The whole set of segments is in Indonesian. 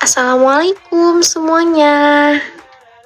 Assalamualaikum semuanya.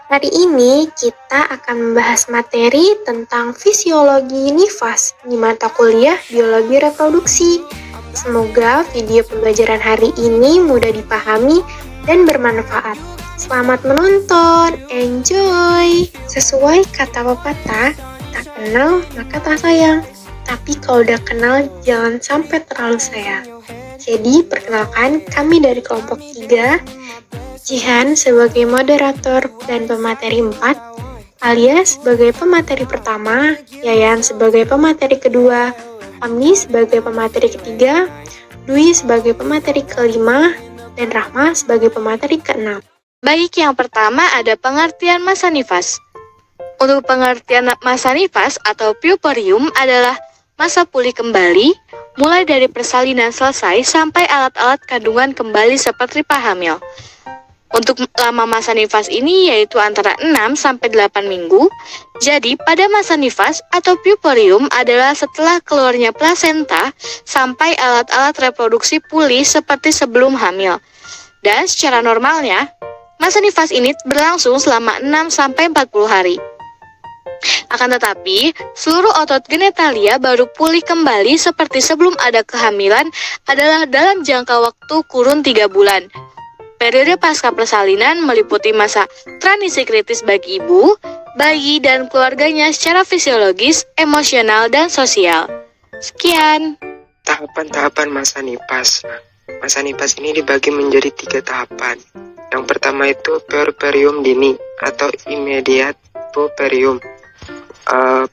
Hari ini kita akan membahas materi tentang fisiologi nifas di mata kuliah biologi reproduksi. Semoga video pembelajaran hari ini mudah dipahami dan bermanfaat. Selamat menonton, enjoy! Sesuai kata pepatah, tak kenal maka tak sayang. Tapi kalau udah kenal, jangan sampai terlalu sayang. Jadi, perkenalkan kami dari kelompok 3, Jihan sebagai moderator dan pemateri 4, Alias sebagai pemateri pertama, Yayan sebagai pemateri kedua, Fahmi sebagai pemateri ketiga, Dwi sebagai pemateri kelima, dan Rahma sebagai pemateri keenam. Baik, yang pertama ada pengertian masa nifas. Untuk pengertian masa nifas atau puerperium adalah masa pulih kembali, mulai dari persalinan selesai sampai alat-alat kandungan kembali seperti hamil. Untuk lama masa nifas ini yaitu antara 6 sampai 8 minggu. Jadi pada masa nifas atau puerperium adalah setelah keluarnya plasenta sampai alat-alat reproduksi pulih seperti sebelum hamil. Dan secara normalnya, masa nifas ini berlangsung selama 6 sampai 40 hari. Akan tetapi, seluruh otot genitalia baru pulih kembali seperti sebelum ada kehamilan adalah dalam jangka waktu kurun 3 bulan. Periode pasca persalinan meliputi masa transisi kritis bagi ibu, bayi, dan keluarganya secara fisiologis, emosional, dan sosial. Sekian. Tahapan-tahapan masa nifas. Masa nifas ini dibagi menjadi 3 tahapan. Yang pertama itu puerperium dini atau immediate puerperium.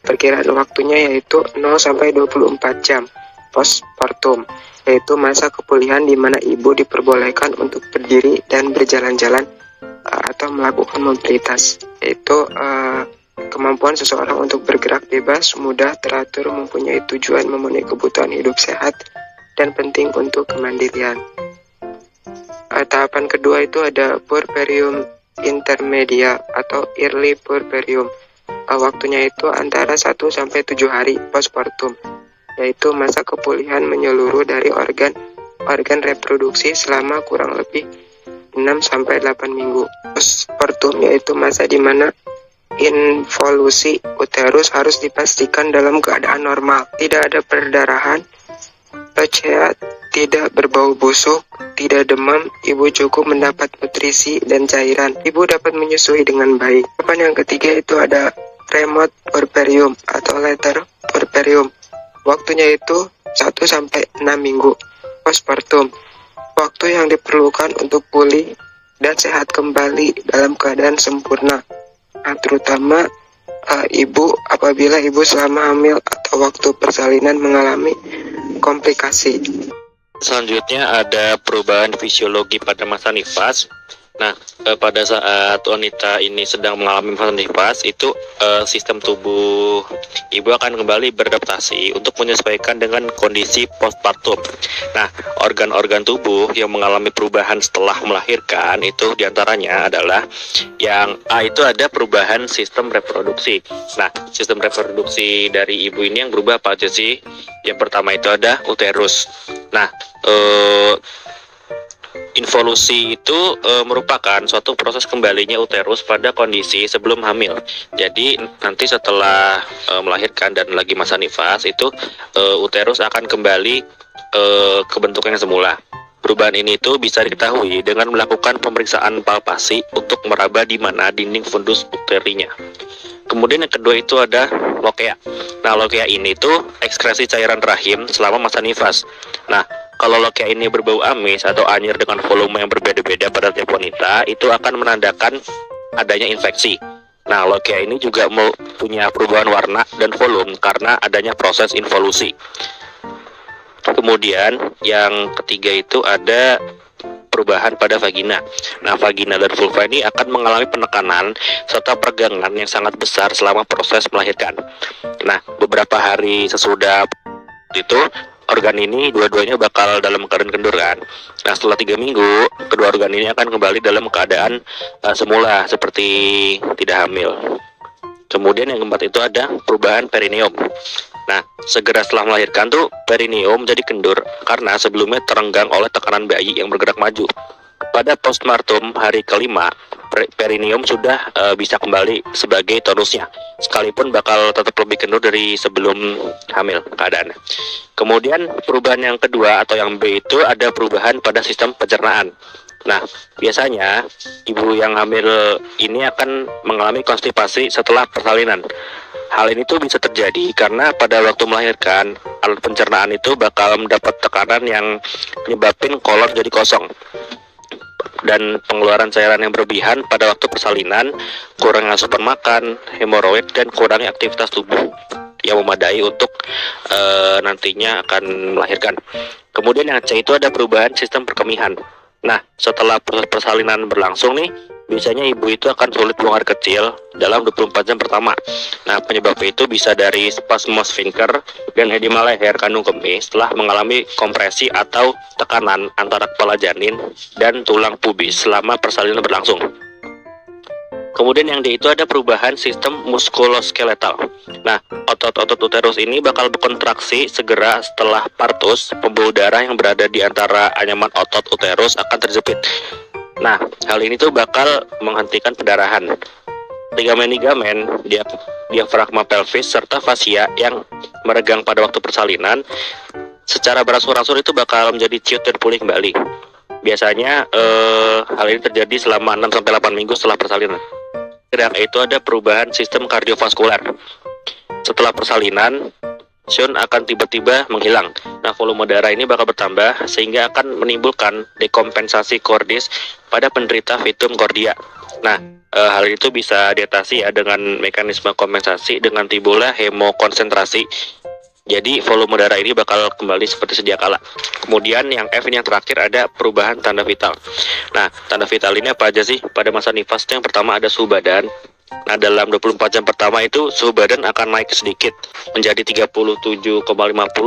Perkiraan waktunya yaitu 0 sampai 24 jam postpartum, yaitu masa kepulihan di mana ibu diperbolehkan untuk berdiri dan berjalan-jalan atau melakukan mobilitas, yaitu kemampuan seseorang untuk bergerak bebas, mudah, teratur, mempunyai tujuan, memenuhi kebutuhan hidup sehat, dan penting untuk kemandirian. Tahapan kedua itu ada puerperium intermedia atau early puerperium. Waktunya itu antara 1 sampai 7 hari postpartum, yaitu masa kepulihan menyeluruh dari organ reproduksi selama kurang lebih 6 sampai 8 minggu. Postpartum yaitu masa di mana involusi uterus harus dipastikan dalam keadaan normal, tidak ada perdarahan, sehat, tidak berbau busuk, tidak demam, ibu cukup mendapat nutrisi dan cairan, ibu dapat menyusui dengan baik. Yang ketiga itu ada remote puerperium atau later puerperium. Waktunya itu 1 sampai 6 minggu postpartum. Waktu yang diperlukan untuk pulih dan sehat kembali dalam keadaan sempurna. Terutama ibu apabila ibu selama hamil atau waktu persalinan mengalami komplikasi. Selanjutnya ada perubahan fisiologi pada masa nifas. Nah, pada saat wanita ini sedang mengalami masa nifas, itu sistem tubuh ibu akan kembali beradaptasi untuk menyesuaikan dengan kondisi postpartum. Nah, organ-organ tubuh yang mengalami perubahan setelah melahirkan itu diantaranya adalah yang A itu ada perubahan sistem reproduksi. Nah, sistem reproduksi dari ibu ini yang berubah apa aja sih? Yang pertama itu ada uterus. Nah, involusi itu merupakan suatu proses kembalinya uterus pada kondisi sebelum hamil. Jadi nanti setelah melahirkan dan lagi masa nifas itu uterus akan kembali ke bentuknya semula. Perubahan ini tuh bisa diketahui dengan melakukan pemeriksaan palpasi untuk meraba di mana dinding fundus uterinya. Kemudian yang kedua itu ada lokea. Nah, lokea ini tuh ekskresi cairan rahim selama masa nifas. Nah, kalau lokea ini berbau amis atau anyir dengan volume yang berbeda-beda pada tiap wanita, itu akan menandakan adanya infeksi. Nah, lokea ini juga punya perubahan warna dan volume karena adanya proses involusi. Kemudian yang ketiga itu ada perubahan pada vagina. Nah, vagina dan vulva ini akan mengalami penekanan serta pergangan yang sangat besar selama proses melahirkan. Nah, beberapa hari sesudah itu organ ini dua-duanya bakal dalam keadaan kendur kan. Nah, setelah 3 minggu, kedua organ ini akan kembali dalam keadaan semula seperti tidak hamil. Kemudian yang keempat itu ada perubahan perineum. Nah, segera setelah melahirkan tuh perineum jadi kendur karena sebelumnya terenggang oleh tekanan bayi yang bergerak maju. Pada postpartum hari kelima, perineum sudah bisa kembali sebagai tonusnya, sekalipun bakal tetap lebih kendur dari sebelum hamil keadaannya. Kemudian perubahan yang kedua atau yang B itu ada perubahan pada sistem pencernaan. Nah, biasanya ibu yang hamil ini akan mengalami konstipasi setelah persalinan. Hal ini tuh bisa terjadi karena pada waktu melahirkan, alat pencernaan itu bakal mendapat tekanan yang menyebabkan kolon jadi kosong. Dan pengeluaran cairan yang berlebihan pada waktu persalinan, kurangnya asupan makan, hemoroid, dan kurangnya aktivitas tubuh yang memadai untuk nantinya akan melahirkan. Kemudian yang C itu ada perubahan sistem perkemihan. Nah, setelah proses persalinan berlangsung nih, biasanya ibu itu akan sulit buang air kecil dalam 24 jam pertama. Nah, penyebabnya itu bisa dari spasmus sphincter dan edema leher kandung kemih setelah mengalami kompresi atau tekanan antara kepala janin dan tulang pubis selama persalinan berlangsung. Kemudian yang D itu ada perubahan sistem muskuloskeletal. Nah, otot-otot uterus ini bakal berkontraksi segera setelah partus. Pembuluh darah yang berada di antara anyaman otot uterus akan terjepit. Nah, hal ini tuh bakal menghentikan pendarahan. Ligamen-ligamen, diafragma pelvis, serta fascia yang meregang pada waktu persalinan secara berangsur-angsur itu bakal menjadi ciut dan pulih kembali. Biasanya hal ini terjadi selama 6-8 minggu setelah persalinan. Dan itu ada perubahan sistem kardiovaskular. Setelah persalinan, Sun akan tiba-tiba menghilang. Nah, volume darah ini bakal bertambah sehingga akan menimbulkan dekompensasi kordis pada penderita Vitum cordia. Nah, hal itu bisa diatasi ya dengan mekanisme kompensasi dengan timbulnya hemokonsentrasi. Jadi volume darah ini bakal kembali seperti sedia kala. Kemudian yang F ini yang terakhir ada perubahan tanda vital. Nah, tanda vital ini apa aja sih? Pada masa nifas yang pertama ada suhu badan. Nah, dalam 24 jam pertama itu suhu badan akan naik sedikit menjadi 37,50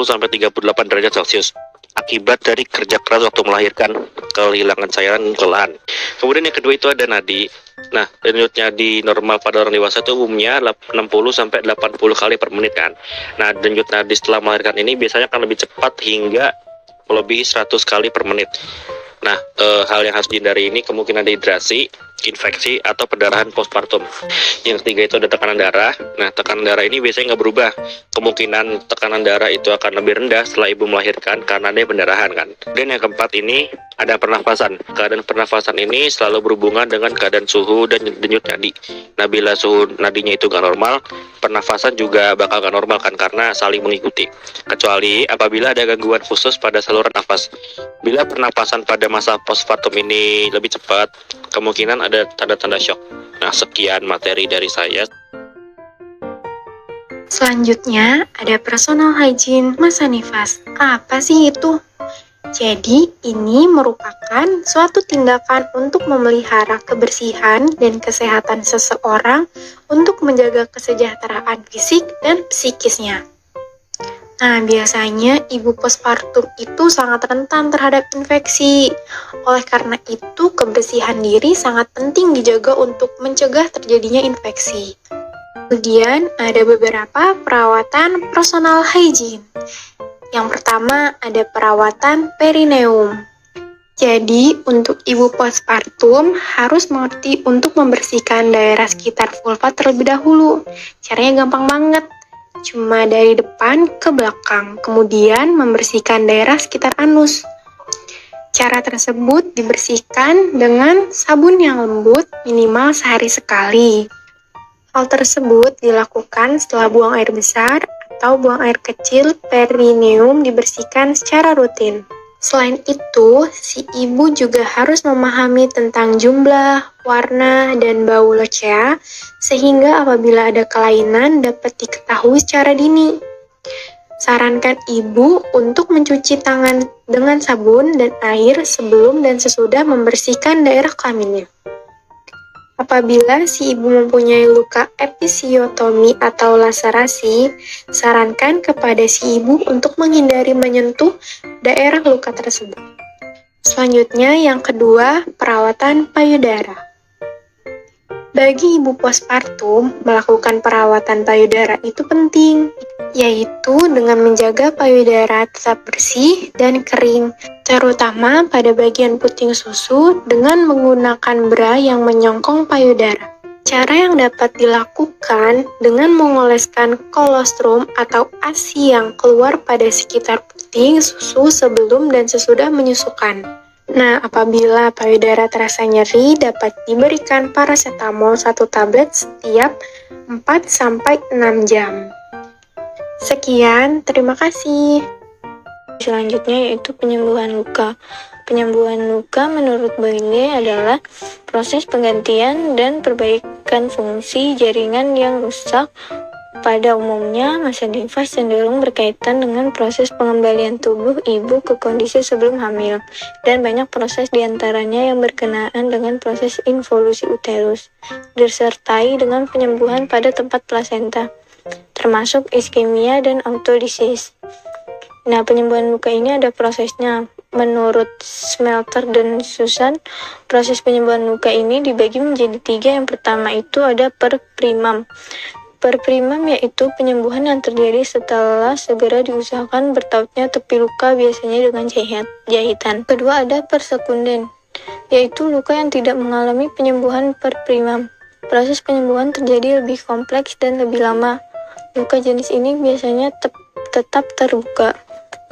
sampai 38 derajat Celcius akibat dari kerja keras waktu melahirkan, kehilangan cairan, kelelahan. Kemudian yang kedua itu ada nadi. Nah, denyut nadi normal pada orang dewasa itu umumnya 60 sampai 80 kali per menit kan. Nah, denyut nadi setelah melahirkan ini biasanya akan lebih cepat hingga melebihi 100 kali per menit. Nah, hal yang harus dihindari ini kemungkinan dehidrasi, infeksi, atau pendarahan postpartum. Yang ketiga itu ada tekanan darah. Nah, tekanan darah ini biasanya nggak berubah. Kemungkinan tekanan darah itu akan lebih rendah setelah ibu melahirkan karena ada pendarahan kan. Dan yang keempat ini ada pernafasan. Keadaan pernafasan ini selalu berhubungan dengan keadaan suhu dan denyut nadi. Nah, bila suhu nadinya itu nggak normal, pernafasan juga bakal nggak normal kan karena saling mengikuti. Kecuali apabila ada gangguan khusus pada saluran nafas. Bila pernapasan pada masa postpartum ini lebih cepat, kemungkinan ada tanda-tanda shock. Nah, sekian materi dari saya. Selanjutnya, ada personal hygiene masa nifas. Apa sih itu? Jadi, ini merupakan suatu tindakan untuk memelihara kebersihan dan kesehatan seseorang untuk menjaga kesejahteraan fisik dan psikisnya. Nah, biasanya ibu postpartum itu sangat rentan terhadap infeksi. Oleh karena itu, kebersihan diri sangat penting dijaga untuk mencegah terjadinya infeksi. Kemudian, ada beberapa perawatan personal hygiene. Yang pertama, ada perawatan perineum. Jadi, untuk ibu postpartum harus mengerti untuk membersihkan daerah sekitar vulva terlebih dahulu. Caranya gampang banget. Cuma dari depan ke belakang, kemudian membersihkan daerah sekitar anus. Cara tersebut dibersihkan dengan sabun yang lembut minimal sehari sekali. Hal tersebut dilakukan setelah buang air besar atau buang air kecil. Perineum dibersihkan secara rutin. Selain itu, si ibu juga harus memahami tentang jumlah, warna, dan bau lochea, sehingga apabila ada kelainan dapat diketahui secara dini. Sarankan ibu untuk mencuci tangan dengan sabun dan air sebelum dan sesudah membersihkan daerah kelaminnya. Apabila si ibu mempunyai luka episiotomi atau laserasi, sarankan kepada si ibu untuk menghindari menyentuh daerah luka tersebut. Selanjutnya, yang kedua, perawatan payudara. Bagi ibu postpartum, melakukan perawatan payudara itu penting, yaitu dengan menjaga payudara tetap bersih dan kering, terutama pada bagian puting susu dengan menggunakan bra yang menyongkong payudara. Cara yang dapat dilakukan dengan mengoleskan kolostrum atau ASI yang keluar pada sekitar puting susu sebelum dan sesudah menyusukan. Nah, apabila payudara terasa nyeri, dapat diberikan paracetamol 1 tablet setiap 4-6 jam. Sekian, terima kasih. Selanjutnya yaitu penyembuhan luka. Penyembuhan luka menurut Boyle adalah proses penggantian dan perbaikan fungsi jaringan yang rusak. Pada umumnya, masa nifas cenderung berkaitan dengan proses pengembalian tubuh ibu ke kondisi sebelum hamil, dan banyak proses diantaranya yang berkenaan dengan proses involusi uterus, disertai dengan penyembuhan pada tempat plasenta, termasuk iskemia dan autodisis. Nah, penyembuhan luka ini ada prosesnya. Menurut Smelter dan Susan, proses penyembuhan luka ini dibagi menjadi 3. Yang pertama itu ada perprimam. Perprimam yaitu penyembuhan yang terjadi setelah segera diusahakan bertautnya tepi luka, biasanya dengan jahitan. Kedua ada persekunden, yaitu luka yang tidak mengalami penyembuhan perprimam. Proses penyembuhan terjadi lebih kompleks dan lebih lama. Luka jenis ini biasanya tetap terbuka.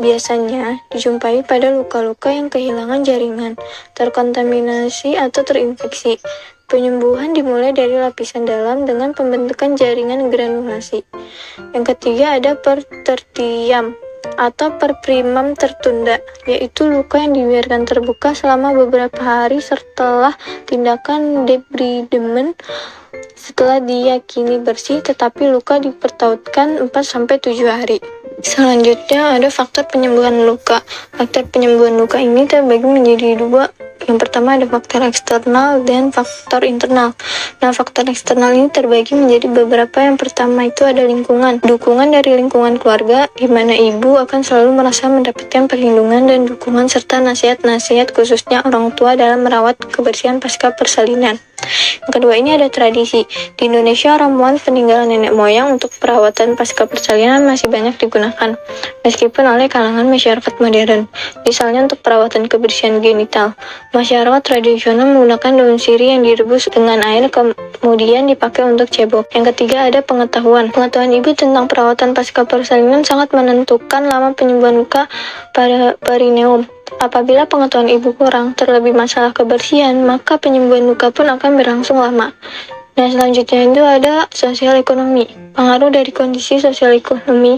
Biasanya dijumpai pada luka-luka yang kehilangan jaringan, terkontaminasi atau terinfeksi. Penyembuhan dimulai dari lapisan dalam dengan pembentukan jaringan granulasi. Yang ketiga ada pertertiam atau perprimam tertunda, yaitu luka yang dibiarkan terbuka selama beberapa hari setelah tindakan debridement. Setelah diyakini bersih, tetapi luka dipertautkan 4-7 hari. Selanjutnya ada faktor penyembuhan luka. Faktor penyembuhan luka ini terbagi menjadi 2. Yang pertama ada faktor eksternal dan faktor internal. Nah, faktor eksternal ini terbagi menjadi beberapa. Yang pertama itu ada lingkungan. Dukungan dari lingkungan keluarga, di mana ibu akan selalu merasa mendapatkan perlindungan dan dukungan serta nasihat-nasihat khususnya orang tua dalam merawat kebersihan pasca persalinan. Yang kedua ini ada tradisi. Di Indonesia, ramuan peninggalan nenek moyang untuk perawatan pasca persalinan masih banyak digunakan, meskipun oleh kalangan masyarakat modern. Misalnya untuk perawatan kebersihan genital, masyarakat tradisional menggunakan daun sirih yang direbus dengan air kemudian dipakai untuk cebok. Yang ketiga ada pengetahuan. Pengetahuan ibu tentang perawatan pasca persalinan sangat menentukan lama penyembuhan luka pada perineum. Apabila pengetahuan ibu kurang, terlebih masalah kebersihan, maka penyembuhan luka pun akan berlangsung lama. Nah, selanjutnya itu ada sosial ekonomi. Pengaruh dari kondisi sosial ekonomi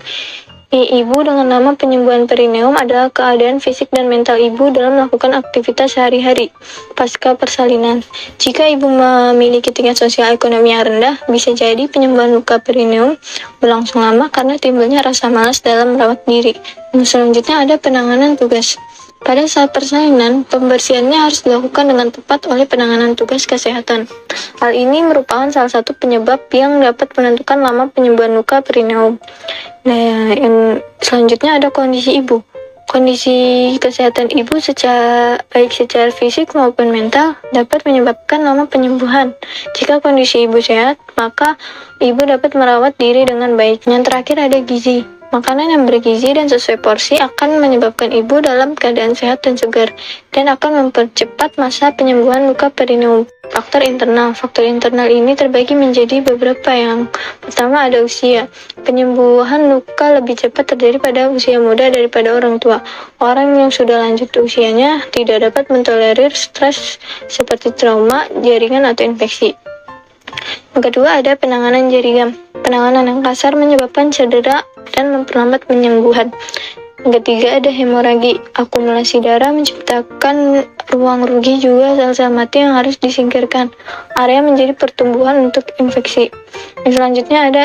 ibu dengan nama penyembuhan perineum adalah keadaan fisik dan mental ibu dalam melakukan aktivitas sehari-hari pasca persalinan. Jika ibu memiliki tingkat sosial ekonomi yang rendah, bisa jadi penyembuhan luka perineum berlangsung lama karena timbulnya rasa malas dalam merawat diri. Nah, selanjutnya ada penanganan tugas. Pada saat persalinan, pembersihannya harus dilakukan dengan tepat oleh penanganan tugas kesehatan. Hal ini merupakan salah satu penyebab yang dapat menentukan lama penyembuhan luka perineum. Nah, yang selanjutnya ada kondisi ibu. Kondisi kesehatan ibu baik secara fisik maupun mental dapat menyebabkan lama penyembuhan. Jika kondisi ibu sehat, maka ibu dapat merawat diri dengan baik. Yang terakhir ada gizi. Makanan yang bergizi dan sesuai porsi akan menyebabkan ibu dalam keadaan sehat dan segar, dan akan mempercepat masa penyembuhan luka perineum. Faktor internal ini terbagi menjadi beberapa. Yang pertama ada usia. Penyembuhan luka lebih cepat terjadi pada usia muda daripada orang tua. Orang yang sudah lanjut usianya tidak dapat mentolerir stres seperti trauma, jaringan, atau infeksi. Yang kedua ada penanganan jaringan. Penanganan yang kasar menyebabkan cedera dan memperlambat penyembuhan. Yang ketiga ada hemoragi. Akumulasi darah menciptakan ruang rugi juga sel-sel mati yang harus disingkirkan. Area menjadi pertumbuhan untuk infeksi. Yang selanjutnya ada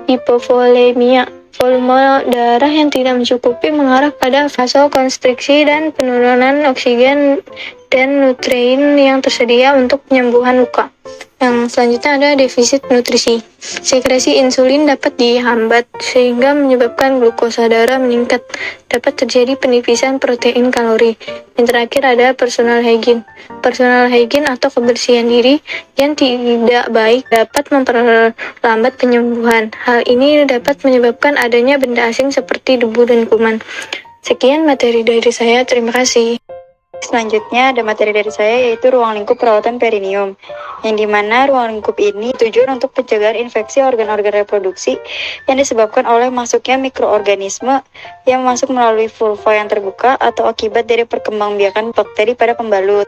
hipovolemia. Volume darah yang tidak mencukupi mengarah pada vasokonstriksi dan penurunan oksigen dan nutrien yang tersedia untuk penyembuhan luka. Yang selanjutnya ada defisit nutrisi. Sekresi insulin dapat dihambat sehingga menyebabkan glukosa darah meningkat. Dapat terjadi penipisan protein kalori. Yang terakhir ada personal hygiene. Personal hygiene atau kebersihan diri yang tidak baik dapat memperlambat penyembuhan. Hal ini dapat menyebabkan adanya benda asing seperti debu dan kuman. Sekian materi dari saya, terima kasih. Selanjutnya ada materi dari saya yaitu ruang lingkup perawatan perineum, yang dimana ruang lingkup ini tujuan untuk pencegahan infeksi organ-organ reproduksi yang disebabkan oleh masuknya mikroorganisme yang masuk melalui vulva yang terbuka atau akibat dari perkembangbiakan bakteri pada pembalut.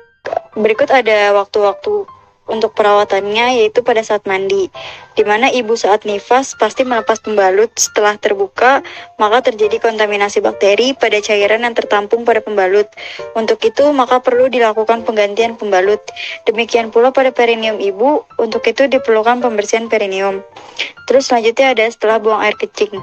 Berikut ada waktu-waktu untuk perawatannya, yaitu pada saat mandi, di mana ibu saat nifas pasti melepas pembalut. Setelah terbuka, maka terjadi kontaminasi bakteri pada cairan yang tertampung pada pembalut. Untuk itu, maka perlu dilakukan penggantian pembalut. Demikian pula pada perineum ibu, untuk itu diperlukan pembersihan perineum. Terus selanjutnya ada setelah buang air kecil.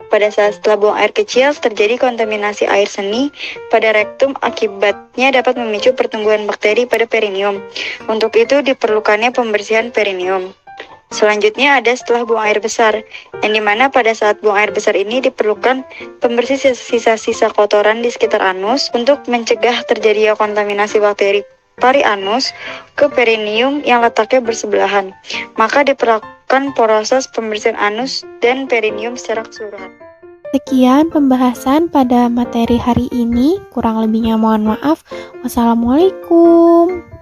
Pada saat setelah buang air kecil, terjadi kontaminasi air seni pada rektum, akibatnya dapat memicu pertumbuhan bakteri pada perineum. Untuk itu diperlukannya pembersihan perineum. Selanjutnya ada setelah buang air besar, yang dimana pada saat buang air besar ini diperlukan pembersih sisa-sisa kotoran di sekitar anus untuk mencegah terjadinya kontaminasi bakteri pari-anus ke perineum yang letaknya bersebelahan. Maka diperlukan proses pembersihan anus dan perineum secara keseluruhan. Sekian pembahasan pada materi hari ini, kurang lebihnya mohon maaf. Wassalamualaikum.